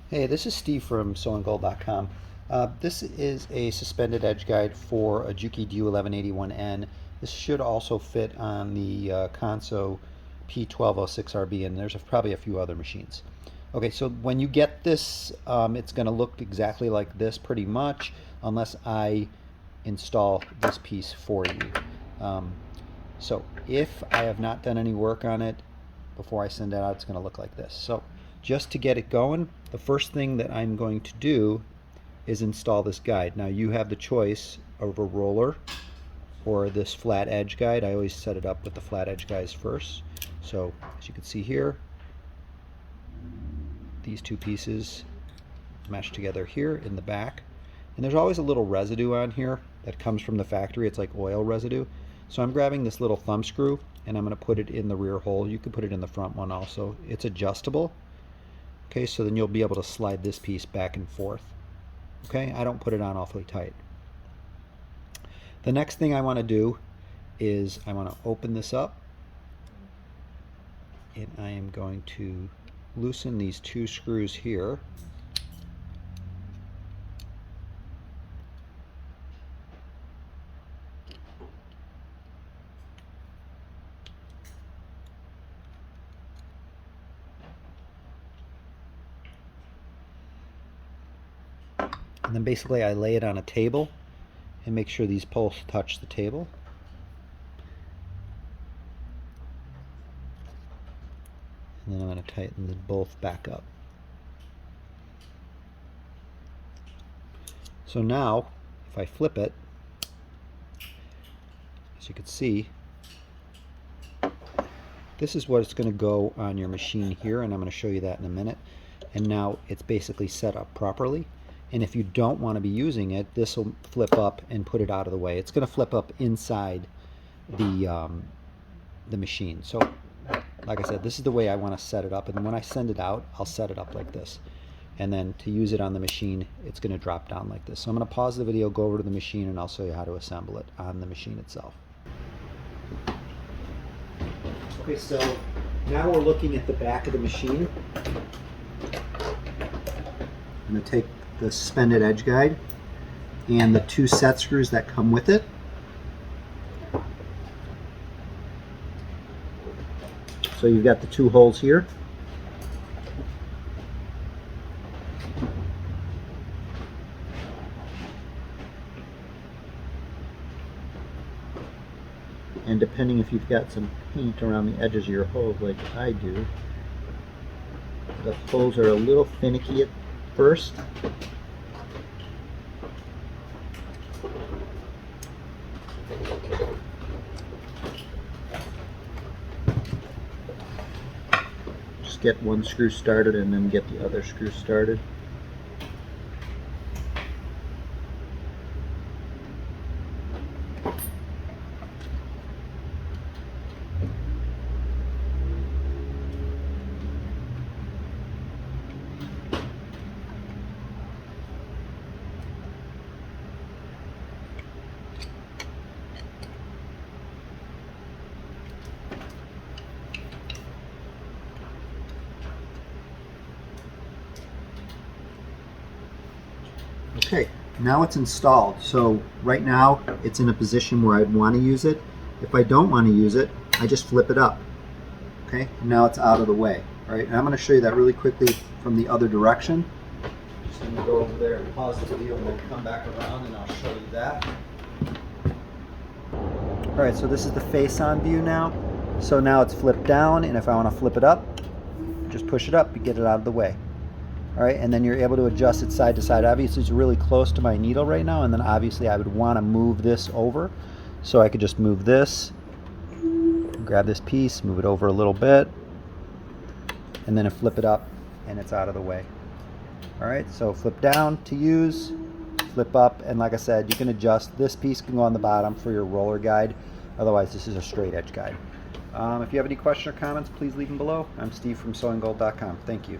Hey, this is Steve from SewingGold.com. This is a suspended edge guide for a Juki DU-1181N. This should also fit on the Consew P1206RB, and there's probably a few other machines. Okay, so when you get this, it's going to look exactly like this pretty much, unless I install this piece for you. So if I have not done any work on it before I send it out, it's going to look like this. So just to get it going, the first thing that I'm going to do is install this guide. Now you have the choice of a roller or this flat edge guide. I always set it up with the flat edge guides first. So as you can see here, these two pieces mesh together here in the back. And there's always a little residue on here that comes from the factory. It's like oil residue. So I'm grabbing this little thumb screw and I'm going to put it in the rear hole. You could put it in the front one also. It's adjustable. Okay, so then you'll be able to slide this piece back and forth. Okay, I don't put it on awfully tight. The next thing I want to do is I want to open this up, and I am going to loosen these two screws here. And then basically I lay it on a table and make sure these poles touch the table. And then I'm going to tighten them both back up. So now, if I flip it, as you can see, this is what it's going to go on your machine here, and I'm going to show you that in a minute. And now it's basically set up properly. And if you don't want to be using it, this will flip up and put it out of the way. It's going to flip up inside the machine. So like I said, this is the way I want to set it up, and when I send it out, I'll set it up like this. And then to use it on the machine, it's going to drop down like this. So I'm going to pause the video, go over to the machine, and I'll show you how to assemble it on the machine itself. Okay, so now we're looking at the back of the machine. I'm going to take the suspended edge guide and the two set screws that come with it. So you've got the two holes here. And depending if you've got some paint around the edges of your holes like I do, the holes are a little finicky at first. Just get one screw started and then get the other screw started. Okay, now it's installed. So right now it's in a position where I'd want to use it. If I don't want to use it, I just flip it up. Okay, and now it's out of the way. All right, and I'm going to show you that really quickly from the other direction. Just going to go over there and pause the video and then come back around and I'll show you that. All right, so this is the face-on view now. So now it's flipped down, and if I want to flip it up, just push it up and get it out of the way. All right, and then you're able to adjust it side to side. Obviously it's really close to my needle right now, and then obviously I would want to move this over. So I could just move this, grab this piece, move it over a little bit, and then flip it up, and it's out of the way. All right, so flip down to use, flip up, and like I said, you can adjust. This piece can go on the bottom for your roller guide. Otherwise, this is a straight edge guide. If you have any questions or comments, please leave them below. I'm Steve from SewingGold.com. Thank you.